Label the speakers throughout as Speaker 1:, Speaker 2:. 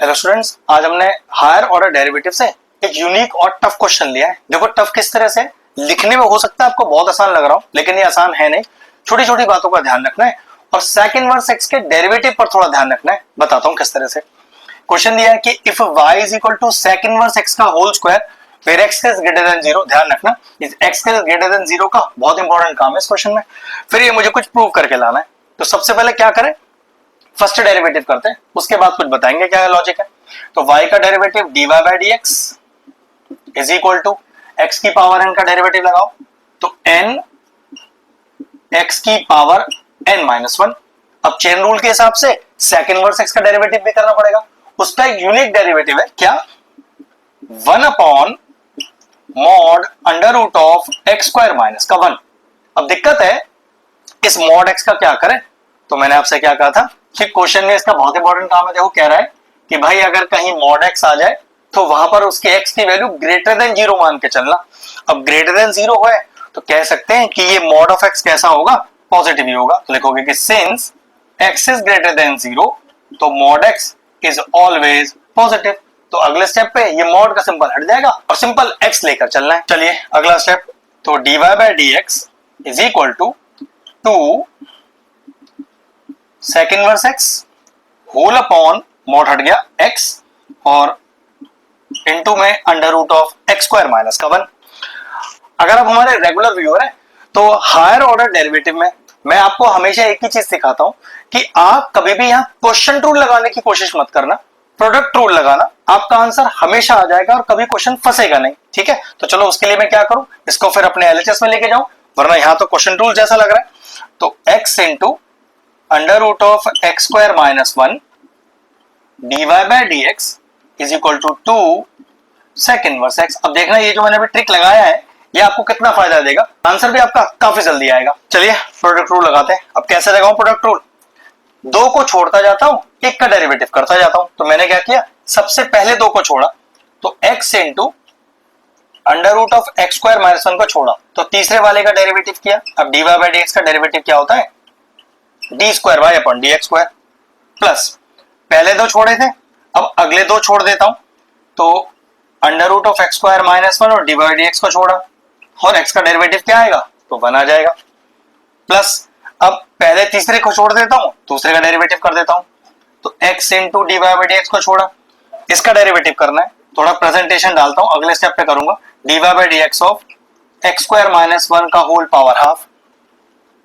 Speaker 1: Hello students, आज हमने higher order derivative से एक यूनिक और टफ क्वेश्चन लिया है। देखो टफ किस तरह से, लिखने में हो सकता है आपको बहुत आसान लग रहा हो, लेकिन ये आसान है नहीं। छोटी छोटी बातों का ध्यान रखना है और सेकंड वर्स एक्स के डेरिवेटिव पर थोड़ा ध्यान रखना है। बताता हूं किस तरह से। क्वेश्चन दिया है कि if y is equal to sec inverse x का होल स्क्वायर फिर x इज ग्रेटर देन 0। ध्यान रखना, इस x इज ग्रेटर देन 0 का बहुत इंपॉर्टेंट काम है इस क्वेश्चन में। फिर ये मुझे कुछ प्रूव करके लाना है। तो सबसे पहले क्या करें, फर्स्ट डेरिवेटिव करते हैं, उसके बाद कुछ बताएंगे क्या लॉजिक है। तो y का derivative dy by D x is equal to x की पावर n का डेरिवेटिव लगाओ तो n x की पावर n माइनस 1। अब चेन रूल के हिसाब से सेकंड वर्स x का डेरिवेटिव भी करना पड़ेगा। उसका एक यूनिक डेरिवेटिव है क्या, 1 upon mod under root of x square minus का 1। अब दिक्कत है इस मॉड x का क्या करें। तो मैंने आपसे क्या कहा था कि क्वेश्चन में इसका बहुत इंपॉर्टेंट काम है। देखो कह रहा है कि भाई अगर कहीं मॉड x आ जाए तो वहां पर उसके x की वैल्यू ग्रेटर देन 0 मान के चलना। अब ग्रेटर देन 0 है तो कह सकते हैं कि ये मॉड ऑफ x कैसा होगा, पॉजिटिव ही होगा। तो लिखोगे कि since x is greater than 0 तो mod x is always positive. तो अगले स्टेप पे ये मॉड का सिंबल हट जाएगा और सिंपल x लेकर चलना है। चलिए अगला स्टेप, तो dy by D x is equal to 2 sec inverse x whole upon mod हट गया x और इनटू में under root of x square minus का 1। अगर आप हमारे रेगुलर व्यूअर हैं तो हायर ऑर्डर डेरिवेटिव में मैं आपको हमेशा एक ही चीज सिखाता हूं कि आप कभी भी यहां क्वेश्चन रूल लगाने की कोशिश मत करना, प्रोडक्ट रूल लगाना। आपका आंसर हमेशा आ जाएगा और कभी क्वेश्चन फंसेगा नहीं। ठीक है, तो चलो उसके लिए मैं क्या करूं, इसको फिर अपने एलएचएस में लेके जाऊं, वरना यहां तो क्वेश्चन रूल जैसा लग रहा है। तो x into under root of x square minus 1 dy by D x is equal to 2 sec inverse x। अब देखना ये जो मैंने अभी ट्रिक लगाया है ये आपको कितना फायदा देगा, आंसर भी आपका काफी जल्दी आएगा। चलिए प्रोडक्ट रूल लगाते हैं। अब कैसे लगाऊं प्रोडक्ट रूल, दो को छोड़ता जाता हूं, एक का डेरिवेटिव करता जाता हूं। तो मैंने क्या किया, सबसे पहले दो को छोड़ा तो x into under root of x square minus 1 को छोड़ा तो तीसरे वाले का डेरिवेटिव किया। अब dy बाई डी एक्स का डेरिवेटिव क्या होता है, d square y upon d x square plus पहले दो छोड़े थे अब अगले दो छोड़ देता हूं तो under root of x square minus 1 और डी बाई डी एक्स को छोड़ा और x का डेरिवेटिव क्या आएगा, तो 1 आ जाएगा। प्लस अब पहले तीसरे को छोड़ देता हूं, दूसरे का डेरिवेटिव कर देता हूं तो x into D by D x को छोड़ा, इसका डेरिवेटिव करना है। थोड़ा प्रेजेंटेशन डालता हूं, अगले स्टेप पे करूंगा। D by D x of x square minus 1 का whole power half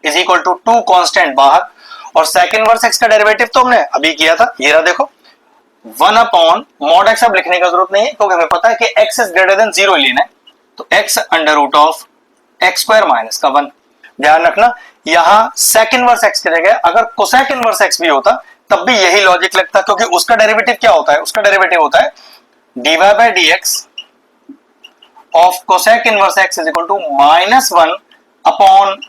Speaker 1: is equal to 2 constant बाहर और सेकंड वर्स x का डेरिवेटिव तो हमने अभी किया था, ये रहा देखो 1 अपॉन मॉड x। अब लिखने का जरूरत नहीं है क्योंकि हमें पता है कि x इज ग्रेटर देन 0 लेना है तो x under root of x square minus का 1। ध्यान रखना यहां सेकंड वर्स x की जगह अगर कोसेकंड वर्स x भी होता तब भी यही लॉजिक लगता, क्योंकि उसका डेरिवेटिव क्या होता है, उसका डेरिवेटिव होता है dy by D x of cosecant inverse x is equal to minus 1 upon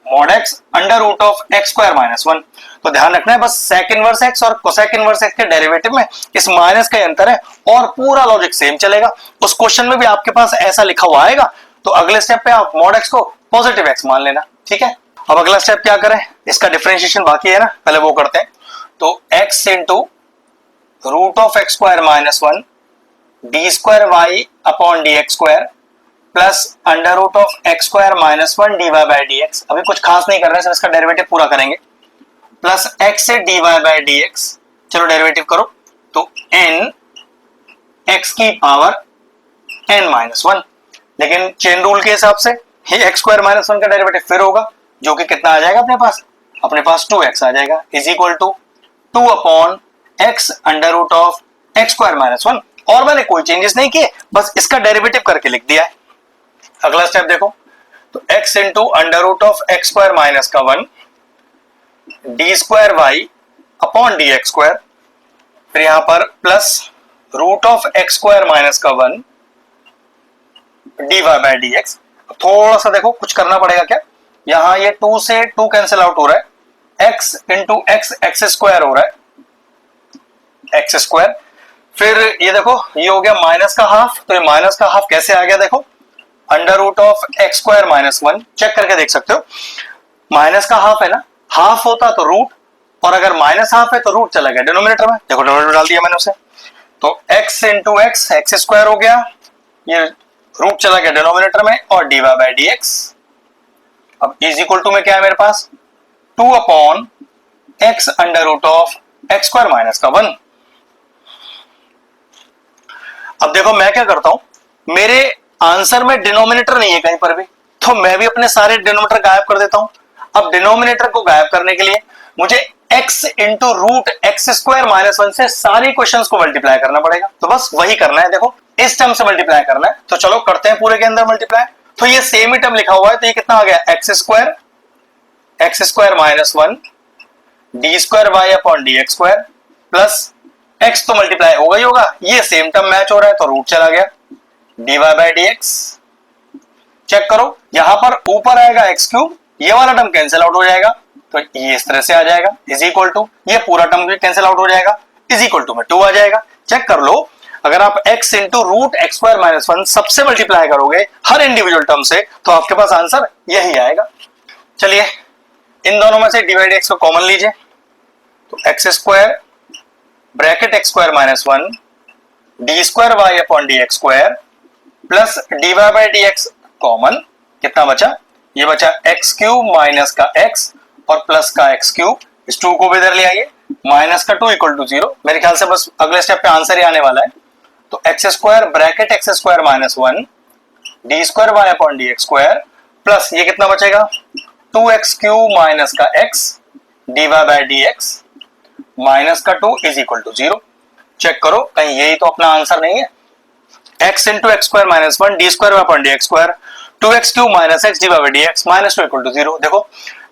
Speaker 1: mod x under root of x square minus 1। तो ध्यान रखना है बस सेकंड वर्स x और कोसेकंड वर्स x के डेरिवेटिव में इस माइनस का अंतर है और पूरा लॉजिक सेम चलेगा। उस क्वेश्चन में भी आपके पास ऐसा लिखा हुआ आएगा तो अगले स्टेप पे आप मॉड x को पॉजिटिव x मान लेना। ठीक है, अब अगला स्टेप क्या करें, इसका डिफरेंशिएशन बाकी है ना, पहले वो करते हैं। तो x into root of x square minus 1 d square y upon d x square plus under root of x square minus 1 d y by D x. अभी कुछ खास नहीं कर रहे हैं, इसका डेरिवेटिव पूरा करेंगे प्लस x से d y by D x. चलो डेरिवेटिव करो तो n x की पावर n माइनस 1, लेकिन चेन रूल के हिसाब से ये एक्स स्क्वायर माइनस 1 का डेरिवेटिव फिर होगा जो कि कितना आ जाएगा अपने पास 2x आ जाएगा is equal to 2 upon x under root of x square minus 1। और मैंने कोई चेंजेस नहीं किए, बस इसका डेरिवेटिव करके लिख दिया है। अगला स्टेप देखो, तो x into under root of x square minus का 1 d square y upon d x square, फिर यहां पर plus root of x square minus का 1 d y by D x. थोड़ा सा देखो कुछ करना पड़ेगा क्या, यहां ये 2 से 2 कैंसिल आउट हो रहा है, x into x x square हो रहा है एक्स स्क्वायर। फिर ये देखो ये हो गया माइनस का हाफ, तो ये माइनस का हाफ कैसे आ गया देखो under root of x square minus 1। Check करके देख सकते हो माइनस का हाफ है ना, हाफ होता तो रूट और अगर माइनस हाफ है तो रूट चला गया डिनोमिनेटर में, देखो डिनोमिनेटर डाल दिया मैंने उसे। तो x into x x square हो गया, ये रूट चला गया डिनोमिनेटर में, और dy बाई डी एक्स। अब इज इक्वल टू में क्या है मेरे पास, 2 upon x under root of x square minus का 1। अब देखो मैं क्या करता हूं, मेरे आंसर में डिनोमिनेटर नहीं है कहीं पर भी, तो मैं भी अपने सारे डिनोमिनेटर गायब कर देता हूं। अब डिनोमिनेटर को गायब करने के लिए मुझे x into root x square minus 1 से सारी क्वेश्चंस को मल्टीप्लाई करना पड़ेगा। तो बस वही करना है, देखो इस टर्म से मल्टीप्लाई करना है, तो चलो करते हैं पूरे के अंदर मल्टीप्लाई। तो ये सेम ही टर्म लिखा हुआ है, तो ये कितना आ गया, x square minus 1 d square y upon d x square plus x तो मल्टीप्लाई होगा ही होगा, ये सेम टर्म मैच हो रहा है तो रूट चला गया, d y by D x. Check करो, यहां पर ऊपर आएगा एक्स क्यूब, ये वाला टर्म कैंसिल आउट हो जाएगा, तो ये इस तरह से आ जाएगा, इज इक्वल टू ये पूरा टर्म भी कैंसिल आउट हो जाएगा, इज इक्वल टू में 2 आ जाएगा। चेक कर लो, अगर आप x into root x square minus 1 सबसे मल्टीप्लाई करोगे हर इंडिविजुअल टर्म से, तो आपके पास आंसर यही आएगा। चलिए इन दोनों में से डिवाइड x को कॉमन लीजिए, तो x square bracket x square minus 1 d square y upon d x square plus d y by D x common, कितना बचा, ये बचा एक्स क्यूब माइनस का x और प्लस का एक्स क्यूब, इस 2 को भी इधर ले आइए, माइनस का 2 इक्वल टू 0। मेरे ख्याल से बस अगले स्टेप पे आंसर ही आने वाला है। तो x square bracket x square minus 1 d square y upon d x square plus ये कितना बचेगा, 2x क्यूब माइनस का x d y by D x minus का 2 इज इक्वल टू 0। चेक करो कहीं यही तो अपना आंसर नहीं है, x into x square minus 1 d square upon d x square 2x cube minus x d y by D x minus 2 equal to 0। देखो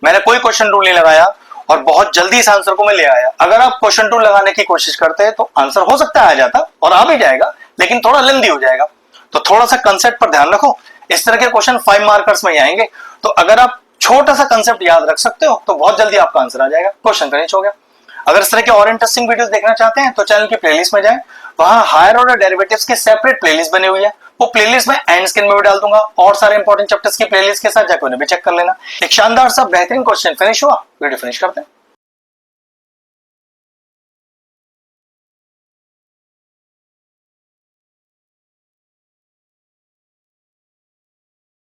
Speaker 1: मैंने कोई क्वेश्चन रूल नहीं लगाया और बहुत जल्दी इस आंसर को मैं ले आया। अगर आप क्वेश्चन टूल लगाने की कोशिश करते हैं तो आंसर हो सकता है आ जाता और आ भी जाएगा, लेकिन थोड़ा लेंदी हो जाएगा। तो थोड़ा सा कंसेप्ट पर ध्यान रखो, इस तरह के क्वेश्चन 5 मार्कर्स में ही आएंगे। तो अगर आप छोटा सा कंसेप्ट याद रख सकते हो तो बहुत जल्दी आपका आंसर आ जाएगा, क्वेश्चन फिनिश हो गया। अगर इस तरह के और इंटरेस्टिंग वीडियोस देखना चाहते हैं तो चैनल की प्लेलिस्ट में जाएं, वहां हायर ऑर्डर डेरिवेटिव्स की सेपरेट प्लेलिस्ट बनी हुई है, वो प्लेलिस्ट में एंड स्क्रीन में भी डाल दूंगा, और सारे इंपॉर्टेंट चैप्टर्स की प्लेलिस्ट के साथ जाकर उन्हें भी चेक कर लेना। एक शानदार सा बेहतरीन क्वेश्चन फिनिश हुआ, वीडियो फिनिश करते हैं।